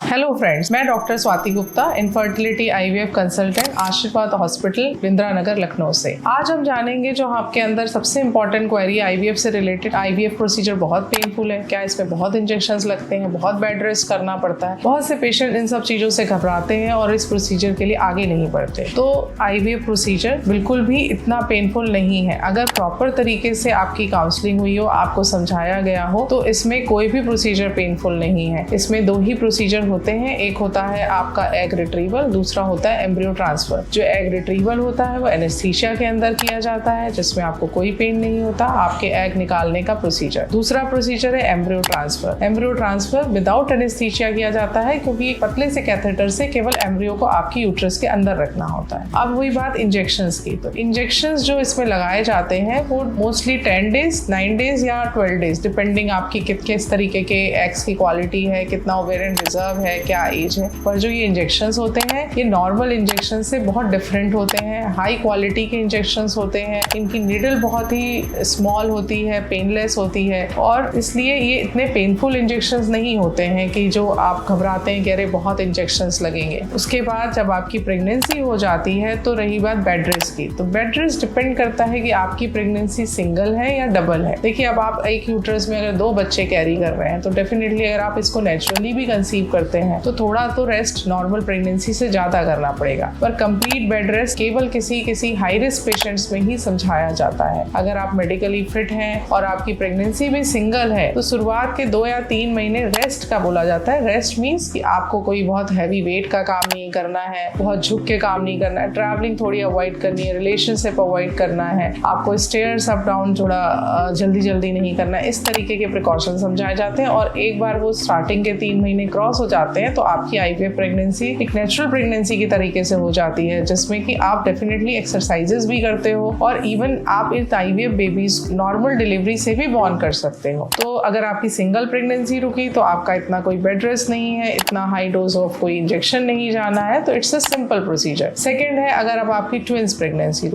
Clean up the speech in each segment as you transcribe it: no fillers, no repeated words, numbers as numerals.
Hello friends, मैं doctor Swati Gupta, infertility IVF consultant, आशीर्वाद hospital, Bindra नगर, लखनऊ से। आज हम जानेंगे जो आपके अंदर सबसे इंपॉर्टेंट क्वेरी आईवीएफ से रिलेटेड। आईवीएफ प्रोसीजर बहुत पेनफुल है, क्या इसमें बहुत इंजेक्शंस लगते हैं, बहुत बेड रेस्ट करना पड़ता है। बहुत से पेशेंट इन सब चीजों से घबराते हैं और इस प्रोसीजर के लिए आगे नहीं बढ़ते। तो आईवीएफ प्रोसीजर बिल्कुल भी इतना पेनफुल नहीं है। अगर प्रॉपर तरीके से आपकी काउंसलिंग हुई हो, आपको समझाया गया हो, तो इसमें कोई भी प्रोसीजर पेनफुल नहीं है। इसमें दो ही प्रोसीजर होते हैं। एक होता है आपका एग रिट्रीवल, दूसरा होता है एम्ब्रियो ट्रांसफर। जो एग रिट्रीवल होता है वो एनेस्थीसिया के अंदर किया जाता है, जिसमें आपको कोई पेन नहीं होता, आपके एग निकालने का प्रोसीजर। दूसरा प्रोसीजर है embryo transfer. Embryo transfer without anaesthesia किया जाता है, क्योंकि पतले से कैथेटर से केवल एम्ब्रियो को आपकी यूट्रस के अंदर रखना होता है। अब वही बात इंजेक्शंस की, तो इंजेक्शंस जो इसमें लगाए जाते हैं वो मोस्टली 10 डेज, 9 डेज या 12 डेज, डिपेंडिंग आपकी किस तरीके के एग्स की क्वालिटी है, कितना ओवेरियन रिजर्व है, क्या एज है। पर जो ये इंजेक्शंस होते हैं ये नॉर्मल इंजेक्शन से बहुत डिफरेंट होते हैं। हाई क्वालिटी के इंजेक्शंस होते हैं, इनकी नीडल बहुत ही स्मॉल होती है, पेनलेस होती है, और इसलिए ये इतने पेनफुल इंजेक्शंस नहीं होते हैं कि जो आप घबराते हैं कि अरे बहुत इंजेक्शंस लगेंगे। उसके बाद जब आपकी प्रेगनेंसी हो जाती है तो रही बात बेड रेस्ट की, तो बेड रेस्ट डिपेंड करता है कि आपकी प्रेगनेंसी सिंगल है या डबल है। देखिए, अब आप एक यूट्रस में अगर 2 बच्चे कैरी कर रहे हैं तो डेफिनेटली अगर आप इसको नेचुरली भी कंसीव करते हैं तो थोड़ा तो रेस्ट नॉर्मल प्रेगनेंसी से ज्यादा करना पड़ेगा। पर कंप्लीट बेड रेस्ट केवल किसी हाई रिस्क पेशेंट्स में ही समझाया जाता है। अगर आप मेडिकली फिट हैं और आपकी प्रेगनेंसी भी सिंगल है तो शुरुआत के 2 या 3 महीने रेस्ट का बोला जाता है। रेस्ट मीन्स कि आपको कोई बहुत हैवी वेट का काम नहीं करना है, बहुत झुक के काम नहीं करना है, ट्रैवलिंग थोड़ी अवॉइड करनी है, रिलेशनशिप अवॉइड करना है, आपको स्टेयर्स अप डाउन थोड़ा जल्दी नहीं करना है। इस तरीके के प्रिकॉशन समझाए जाते हैं। और एक बार वो स्टार्टिंग के 3 महीने क्रॉस हो जाते हैं तो आपकी आईवीएफ प्रेगनेंसी एक नेचुरल प्रेगनेंसी की तरीके से हो जाती है, जिसमें कि आप डेफिनेटली एक्सरसाइजेस भी करते हो और इवन आप इस आईवीएफ बेबीज नॉर्मल डिलीवरी से भी बॉर्न कर सकते हो। तो अगर आपकी सिंगल प्रेगनेंसी रुकी तो आपका इतना कोई बेड रेस्ट नहीं है, इतना हाई डोज ऑफ कोई इंजेक्शन नहीं जाना है, तो it's a simple procedure. Second है, अगर अब आपकी ट्विंस प्रेगनेंसी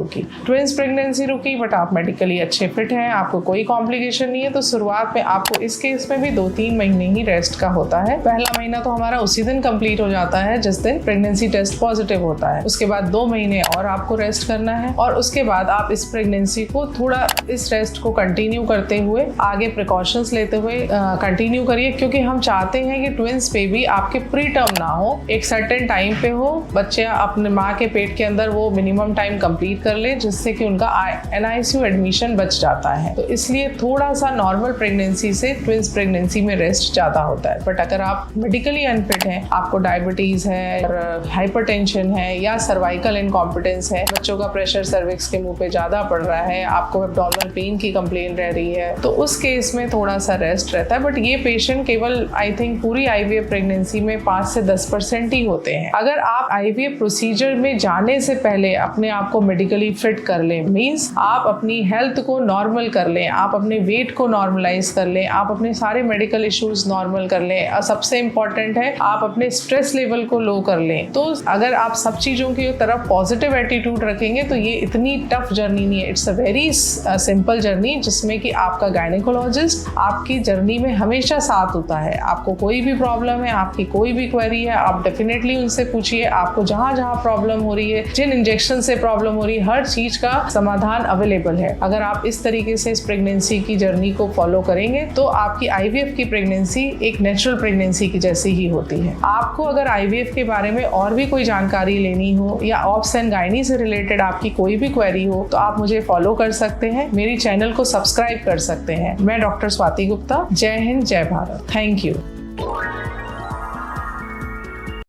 रुकी बट आप मेडिकली अच्छे फिट हैं, आपको कोई कॉम्प्लिकेशन नहीं है, तो शुरुआत में आपको इस केस में भी 2-3 महीने ही रेस्ट का होता है। पहला महीना तो हमारा उसी दिन कंप्लीट हो जाता है जिस दिन प्रेगनेंसी टेस्ट पॉजिटिव होता है। उसके बाद 2 महीने और आपको रेस्ट करना है, और उसके बाद आप इस प्रेगनेंसी को थोड़ा इस रेस्ट को कंटिन्यू करते हुए आगे प्रिकॉशंस लेते हुए कंटिन्यू करिए, क्योंकि हम चाहते हैं कि ट्विंस बेबी आपके प्री टर्म ना हो, एक सर्टेन टाइम पे हो, बच्चे अपने माँ के पेट के अंदर वो मिनिमम टाइम कंप्लीट कर ले, जिससे कि उनका NICU एडमिशन बच जाता है। तो इसलिए थोड़ा सा नॉर्मल प्रेगनेंसी से ट्विंस प्रेगनेंसी में रेस्ट ज्यादा होता है। बट अगर आप मेडिकली अनफिट हैं, आपको डायबिटीज है और हाइपरटेंशन है या सर्वाइकल इनकॉम्पिटेंस है, बच्चों का प्रेशर सर्विक्स के मुंह पे ज्यादा पड़ रहा है, आपको एब्डोमिनल पेन की कंप्लेन रह रही है, तो उस केस में थोड़ा सा रेस्ट रहता है। बट ये पेशेंट केवल आई थिंक पूरी आईवीएफ प्रेगनेंसी में 5 से 10% ही होते हैं। अगर आप आईवीएफ प्रोसीजर में जाने से पहले अपने आप को मेडिकली फिट कर लें, मीन्स आप अपनी हेल्थ को नॉर्मल कर लें, आप अपने वेट को नॉर्मलाइज कर लें, आप अपने सारे मेडिकल इश्यूज नॉर्मल कर लें, और सबसे इंपॉर्टेंट है आप अपने स्ट्रेस लेवल को लो कर लें, तो अगर आप सब चीजों की तरफ पॉजिटिव एटीट्यूड रखेंगे तो ये इतनी टफ जर्नी नहीं है। It's a very simple journey, जिसमें कि आपका गायनेकोलॉजिस्ट आपकी जर्नी में हमेशा साथ होता है। आपको कोई भी प्रॉब्लम है, आपकी कोई भी क्वेरी है, आप डेफिनेटली उनसे पूछिए। आपको जहां प्रॉब्लम हो रही है, जिन इंजेक्शन से प्रॉब्लम हो रही है, हर चीज का समाधान अवेलेबल है। अगर आप इस तरीके से इस प्रेगनेंसी की जर्नी को फॉलो करेंगे तो आपकी आईवीएफ की प्रेगनेंसी एक नेचुरल प्रेगनेंसी की जैसी ही होती है। आपको अगर आईवीएफ के बारे में और भी कोई जानकारी लेनी हो या ऑब्स एंड गायनी से रिलेटेड आपकी कोई भी क्वेरी हो तो आप मुझे फॉलो कर सकते हैं, मेरी चैनल को सब्सक्राइब कर सकते हैं। मैं डॉक्टर स्वाति गुप्ता। जय हिंद, जय भारत। Thank you.